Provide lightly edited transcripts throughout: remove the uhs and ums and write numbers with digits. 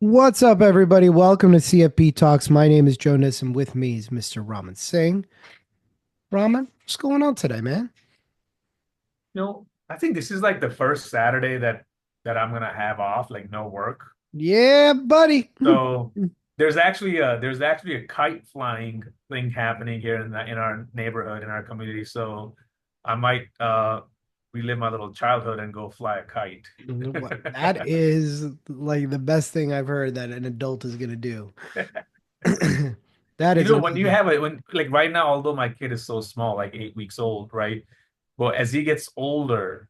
What's up, everybody? Welcome to CFP Talks. My name is Jonas, and with me is Mr. Raman Singh. Raman, what's going on today, man? I think this is like the first Saturday that I'm gonna have off, like no work. Yeah, buddy. So there's actually a kite flying thing happening here in our neighborhood, in our community. So I might relive my little childhood and go fly a kite. That is like the best thing I've heard that an adult is gonna do. That is When you amazing. have it, when like right now, although my kid is so small, like 8 weeks old, right? But as he gets older,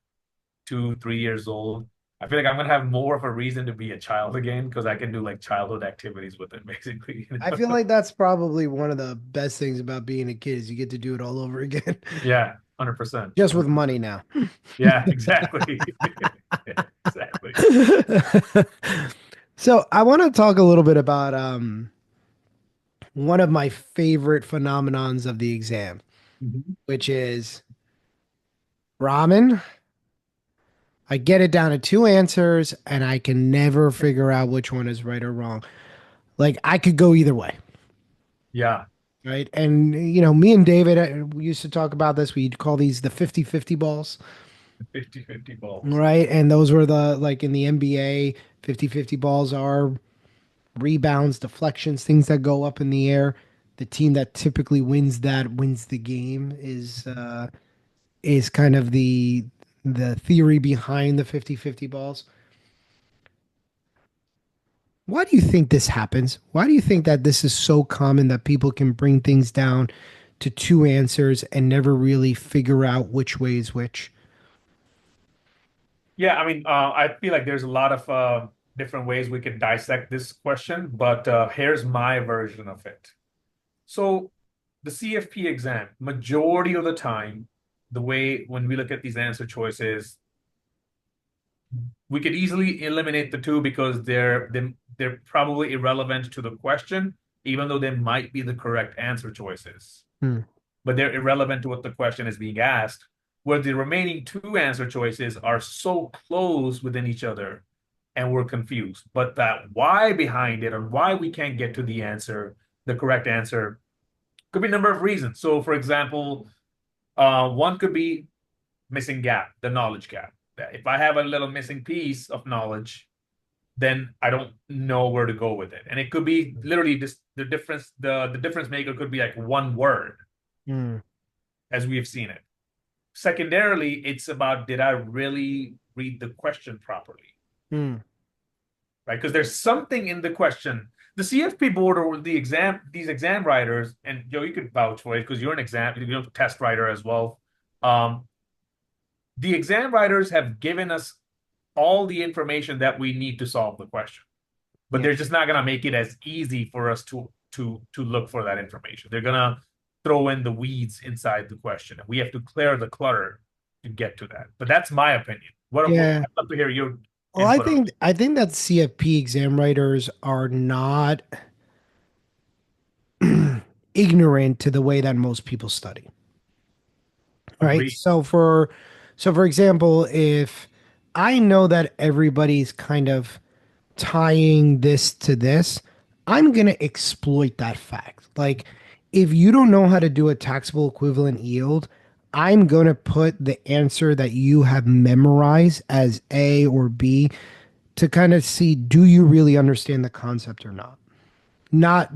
2, 3 years old, I feel like I'm gonna have more of a reason to be a child again because I can do like childhood activities with it, basically. I feel like that's probably one of the best things about being a kid is you get to do it all over again, Yeah, 100%. just with money now. Yeah, exactly. Exactly. So I want to talk a little bit about one of my favorite phenomenons of the exam, Mhm. which is ramen. I get it down to two answers and I can never figure out which one is right or wrong. Like I could go either way, Yeah, right? And me and David we used to talk about this. We'd call these the 50-50 balls, 50-50 balls. right? And those were the like in the NBA, 50-50 balls are rebounds, deflections, things that go up in the air. The team that typically wins the game is kind of the theory behind the 50-50 balls. Why do you think this happens? Why do you think that this is so common that people can bring things down to two answers and never really figure out which way is which? Yeah, I mean, I feel like there's a lot of different ways we can dissect this question, but here's my version of it. So the CFP exam, majority of the time, the way when we look at these answer choices, we could easily eliminate the two because they're probably irrelevant to the question, even though they might be the correct answer choices. Hmm. But they're irrelevant to what the question is being asked. Where the remaining two answer choices are so close within each other, and we're confused. But that why behind it, or why we can't get to the answer, the correct answer, could be a number of reasons. So, for example, one could be missing gap, the knowledge gap. If I have a little missing piece of knowledge, then I don't know where to go with it. And it could be literally just the difference, the difference maker could be like one word, Hmm. as we have seen it. Secondarily, it's about did I really read the question properly? Hmm. Right? Because there's something in the question. The CFP board or these exam writers, and Joe, you could vouch for it because you're a test writer as well. Um, the exam writers have given us all the information that we need to solve the question, but Yeah. they're just not going to make it as easy for us to look for that information. They're going to throw in the weeds inside the question, and we have to clear the clutter to get to that. But that's my opinion. Yeah. I'd love to hear your Well, I input on think I think that CFP exam writers are not ignorant to the way that most people study. it. Right? Agree. So for example, if I know that everybody's kind of tying this to this, I'm going to exploit that fact. Like, if you don't know how to do a taxable equivalent yield, I'm going to put the answer that you have memorized as A or B to kind of see, do you really understand the concept or not? Not,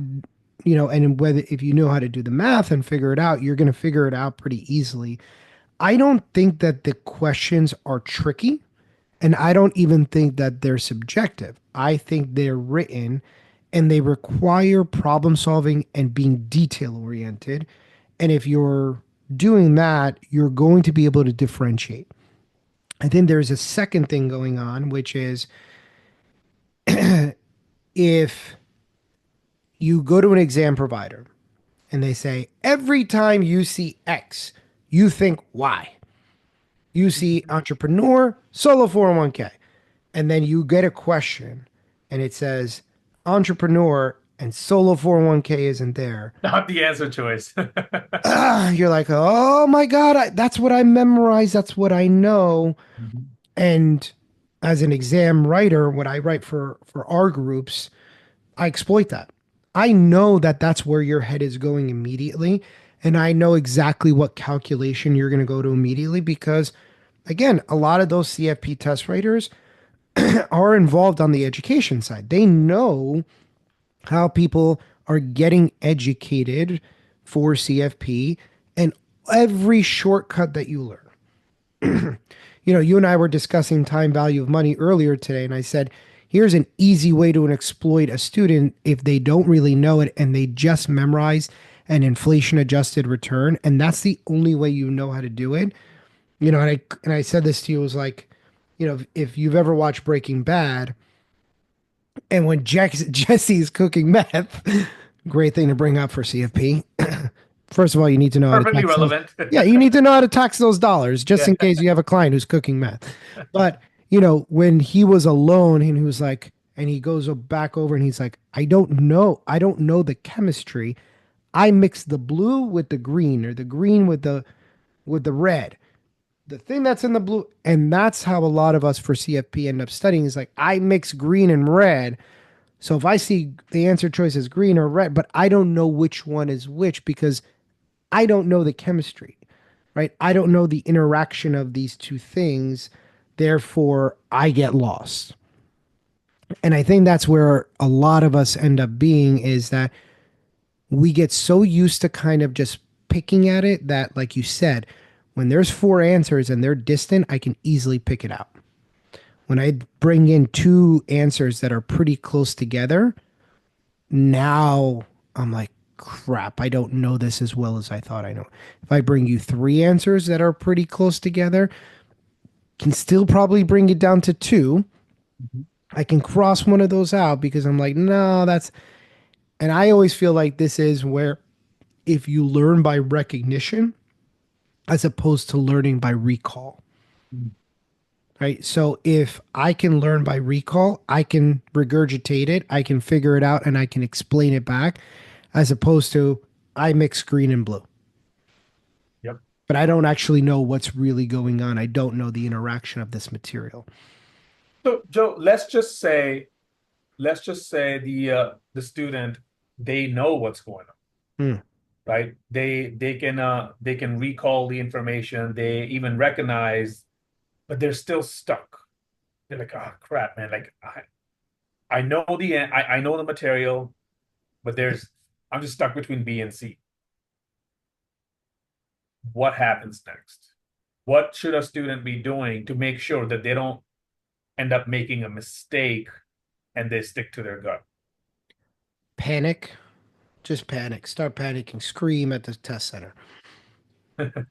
and whether if you know how to do the math and figure it out, you're going to figure it out pretty easily. I don't think that the questions are tricky. And I don't even think that they're subjective. I think they're written and they require problem solving and being detail oriented. And if you're doing that, you're going to be able to differentiate. I think there's a second thing going on, which is if you go to an exam provider and they say, every time you see X, you think Y. You see entrepreneur, solo 401k. And then you get a question and it says entrepreneur and solo 401k isn't there. Not the answer choice. You're like, oh my God, that's what I memorized. That's what I know. Mhm. And as an exam writer, when I write for our groups, I exploit that. I know that that's where your head is going immediately, and I know exactly what calculation you're going to go to immediately because, again, a lot of those CFP test writers are involved on the education side. They know how people are getting educated for CFP and every shortcut that you learn. You and I were discussing time value of money earlier today, and I said, here's an easy way to exploit a student if they don't really know it and they just memorize an inflation adjusted return. And that's the only way you know how to do it. And I said this to you was like, if you've ever watched Breaking Bad, and when Jesse's cooking meth, great thing to bring up for CFP. First of all, you need to know how to Perfectly tax those. relevant. Yeah, you need to know how to tax those dollars just Yeah. in case you have a client who's cooking meth. But, when he was alone and he was like, and he goes back over and he's like, I don't know. I don't know the chemistry. I mix the blue with the green or the green with the red. The thing that's in the blue, and that's how a lot of us for CFP end up studying is like, I mix green and red, so if I see the answer choice is green or red, but I don't know which one is which because I don't know the chemistry, right? I don't know the interaction of these two things. Therefore, I get lost. And I think that's where a lot of us end up being is that we get so used to kind of just picking at it that, like you said, when there's four answers and they're distant, I can easily pick it out. When I bring in two answers that are pretty close together, now I'm like, crap, I don't know this as well as I thought I know. If I bring you three answers that are pretty close together, can still probably bring it down to two. Mhm. I can cross one of those out because I'm like, no, and I always feel like this is where if you learn by recognition as opposed to learning by recall, Mhm. right? So if I can learn by recall, I can regurgitate it, I can figure it out, and I can explain it back as opposed to I mix green and blue. Yep. But I don't actually know what's really going on. I don't know the interaction of this material. So, Joe, let's just say the student, they know what's going on, Hmm. right? They can recall the information, they even recognize, but they're still stuck. They're like, oh crap, man. Like I know the material, but I'm just stuck between B and C. What happens next? What should a student be doing to make sure that they don't end up making a mistake and they stick to their gut? Panic. Just panic. Start panicking. Scream at the test center.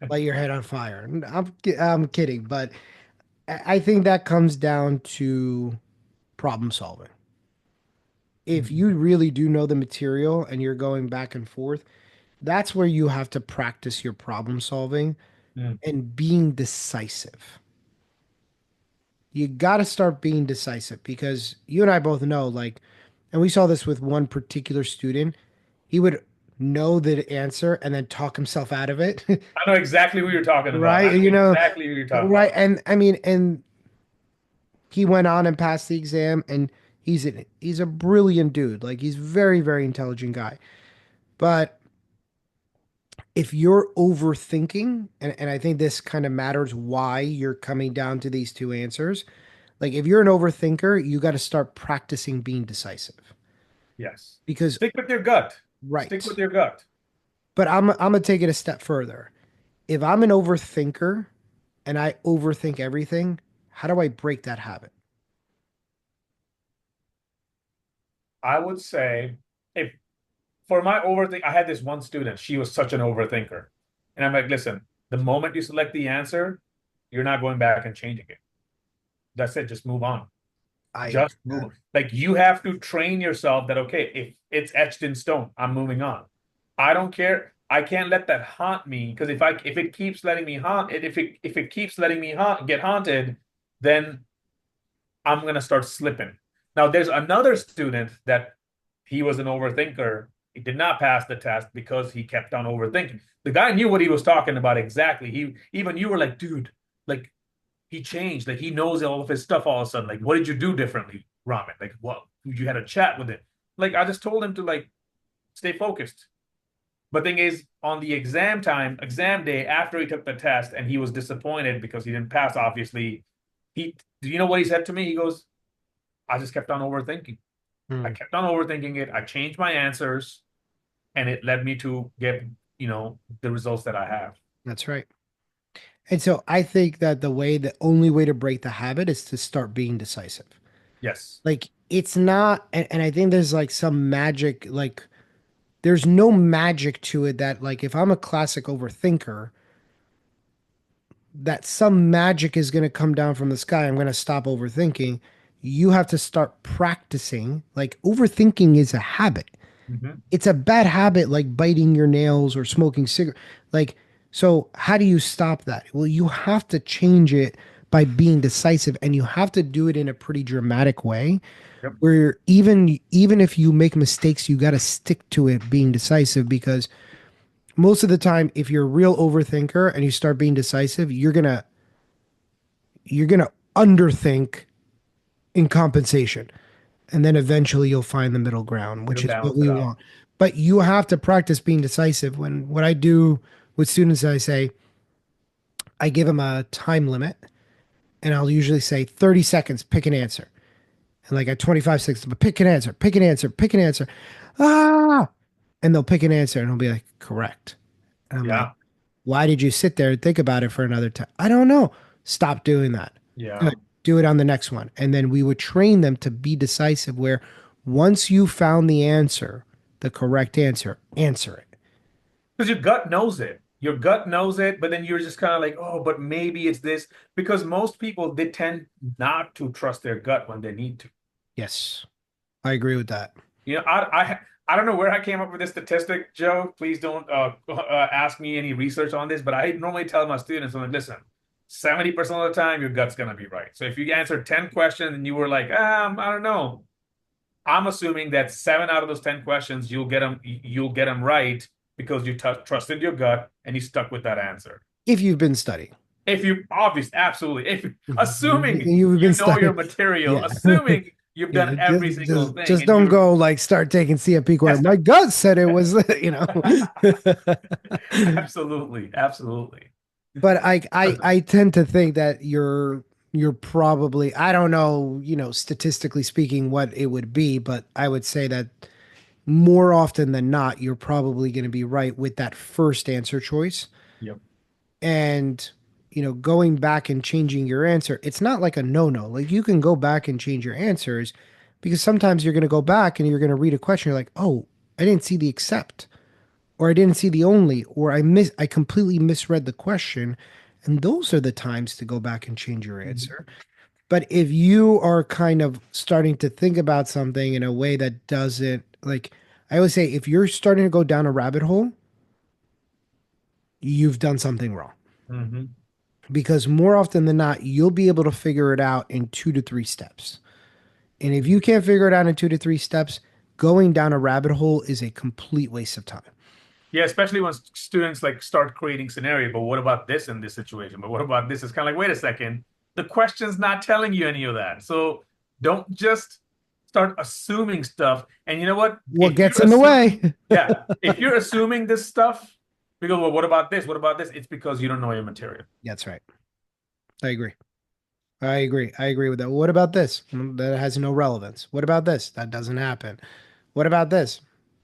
Light your head on fire. I'm kidding, but I think that comes down to problem solving. If you really do know the material and you're going back and forth, that's where you have to practice your problem solving Mm. and being decisive. You got to start being decisive because you and I both know, like, and we saw this with one particular student. He would know the answer and then talk himself out of it, I know exactly who you're talking about. I right? know exactly who you're talking Right. about. And I mean, and he went on and passed the exam, and he's a brilliant dude. Like, he's very, very intelligent guy. But if you're overthinking, and I think this kind of matters why you're coming down to these two answers. Like, if you're an overthinker, you got to start practicing being decisive Yes. because, Stick with your gut. Stick right. with your gut. But I'm gonna take it a step further. If I'm an overthinker and I overthink everything, how do I break that habit? I would say if for my overthink, I had this one student, she was such an overthinker. And I'm like, listen, the moment you select the answer, you're not going back and changing it. That's it. Just move on. I Just move on. Like you have to train yourself that okay, if it's etched in stone, I'm moving on. I don't care. I can't let that haunt me because if it keeps letting me haunt it, if it keeps letting me get haunted, then I'm gonna start slipping. Now there's another student that he was an overthinker. He did not pass the test because he kept on overthinking. The guy knew what he was talking about exactly. He even you were like, dude, like he changed. Like he knows all of his stuff all of a sudden. Like, what did you do differently, Ramen? Like, what you had a chat with him? Like, I just told him to like stay focused. But thing is, on the exam day after he took the test, and he was disappointed because he didn't pass. Obviously, do you know what he said to me? He goes, "I just kept on overthinking. I Mm, kept on overthinking it. I changed my answers, and it led me to get the results that I have." that's right. And so I think that the only way to break the habit is to start being decisive. Yes. Like it's not, and I think there's like some magic, like there's no magic to it that like if I'm a classic overthinker, that some magic is going to come down from the sky. I'm going to stop overthinking. You have to start practicing. Like overthinking is a habit. Hmm. It's a bad habit like biting your nails or smoking cigarette. Like, so how do you stop that? Well, you have to change it by being decisive, and you have to do it in a pretty dramatic way Yep. where even if you make mistakes, you got to stick to it being decisive because most of the time if you're a real overthinker and you start being decisive, you're going to underthink in compensation. And then eventually you'll find the middle ground, which It'll is what balance it we out. want. But you have to practice being decisive. When what I do with students, I say, I give them a time limit, and I'll usually say 30 seconds, pick an answer. And like at 25 seconds, but pick an answer, pick an answer, pick an answer. Ah, and they'll pick an answer and I'll be like, correct. And I'm like, Yeah. why did you sit there and think about it for another time? I don't know. Stop doing that. Yeah. Good. Do it on the next one. And then we would train them to be decisive where once you found the answer, the correct answer, answer it. Because your gut knows it. Your gut knows it, but then you're just kind of like, oh, but maybe it's this. Because most people, they tend not to trust their gut when they need to. Yes, I agree with that. I don't know where I came up with this statistic, Joe. Please don't ask me any research on this, but I normally tell my students, I'm like, listen, 70% of the time, your gut's going to be right. So if you answer 10 questions and you were like, I don't know, I'm assuming that seven out of those 10 questions, you'll get them right because you trusted your gut and you stuck with that answer. If you've been studying, If you obviously, absolutely, if assuming you've been you know your studying. material, Yeah. assuming you've done Yeah. every single thing Just and don't you're go like start taking CFP course. that's My not gut said it was, absolutely, absolutely. But I tend to think that you're probably I don't know, statistically speaking what it would be, but I would say that more often than not, you're probably going to be right with that first answer choice. Yep. And going back and changing your answer, it's not like a no-no. Like you can go back and change your answers because sometimes you're going to go back and you're going to read a question, you're like, "Oh, I didn't see the except." Or I didn't see the only, or I completely misread the question. And those are the times to go back and change your Mhm. answer. But if you are kind of starting to think about something in a way that doesn't like I always say if you're starting to go down a rabbit hole, you've done something wrong. Mhm. Because more often than not, you'll be able to figure it out in 2 to 3 steps. And if you can't figure it out in 2 to 3 steps, going down a rabbit hole is a complete waste of time. Yeah, especially when students like start creating scenario, but what about this in this situation? But what about this? It's kind of like, wait a second, the question's not telling you any of that. So don't just start assuming stuff. And you know what? What If gets you're in the assuming, way? yeah, if you're assuming this stuff, we go, well, what about this? What about this? It's because you don't know your material. That's right. I agree. I agree. I agree with that. What about this? That has no relevance. What about this? That doesn't happen. What about this?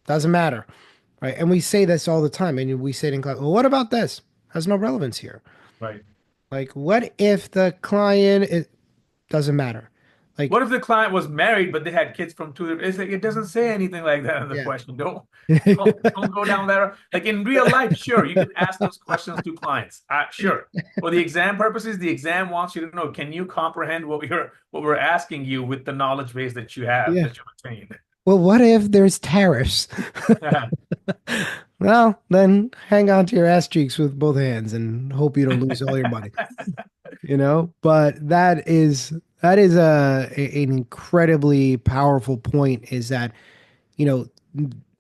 Doesn't matter. Right. And we say this all the time. And we say it in class, well, what about this? Has no relevance here. Right. Like, what if the client, it doesn't matter. Like, What if the client was married, but they had kids from two? It's like, it doesn't say anything like that in the yeah. question. Don't go down there. Like in real life, sure, you can ask those questions to clients. Sure. For the exam purposes, the exam wants you to know, can you comprehend what we're asking you with the knowledge base that you have, Yeah. that you've attained? Well, what if there's tariffs? Well, then hang on to your ass cheeks with both hands and hope you don't lose all your money. But that is an incredibly powerful point is that you know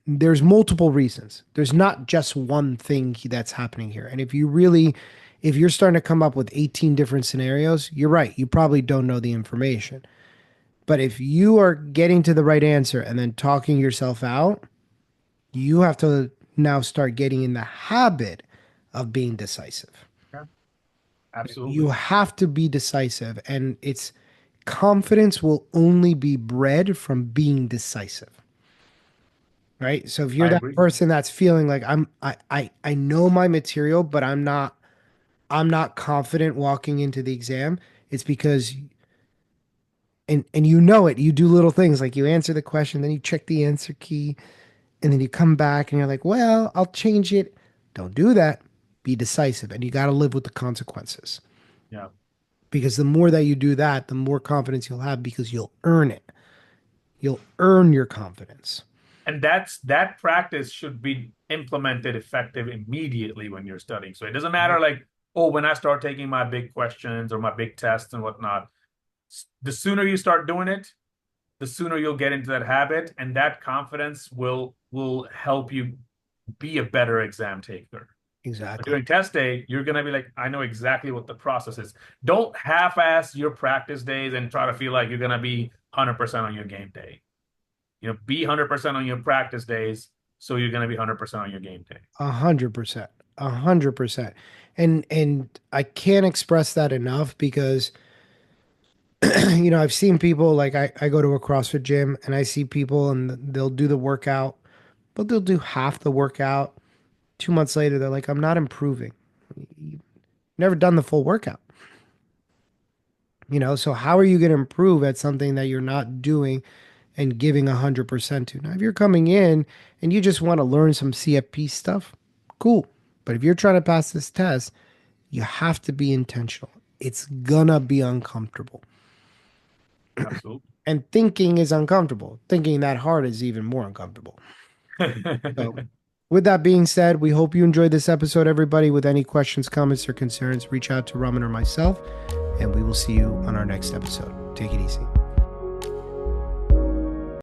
there's multiple reasons, there's not just one thing that's happening here, and if you really If you're starting to come up with 18 different scenarios, you're right. You probably don't know the information. But if you are getting to the right answer and then talking yourself out, you have to now start getting in the habit of being decisive. Yeah, You absolutely. have to be decisive, and it's confidence will only be bred from being decisive. Right? So if you're I that agree. person that's feeling like I know my material, but I'm not confident walking into the exam, it's because and you know it. You do little things like you answer the question, then you check the answer key, and then you come back and you're like, well, I'll change it. Don't do that. Be decisive, and you got to live with the consequences. Yeah. Because the more that you do that, the more confidence you'll have because you'll earn it. You'll earn your confidence. And that practice should be implemented effective immediately when you're studying. So it doesn't matter like, oh, when I start taking my big questions or my big tests and whatnot, the sooner you start doing it, the sooner you'll get into that habit, and that confidence will help you be a better exam taker. But Exactly. during test day, you're gonna be like, I know exactly what the process is. Don't half-ass your practice days and try to feel like you're gonna be 100% on your game day. Be 100% on your practice days, so you're gonna be 100% on your game day. 100%. 100%. And I can't express that enough because I've seen people like I go to a CrossFit gym and I see people and they'll do the workout, but they'll do half the workout. 2 months later, they're like, I'm not improving. You've never done the full workout. So how are you going to improve at something that you're not doing and giving 100% to? Now, if you're coming in and you just want to learn some CFP stuff, cool. But if you're trying to pass this test, you have to be intentional. It's gonna be uncomfortable. Absolutely. And thinking is uncomfortable. Thinking that hard is even more uncomfortable. So, with that being said, we hope you enjoyed this episode, everybody. With any questions, comments, or concerns, reach out to Raman or myself, and we will see you on our next episode. Take it easy.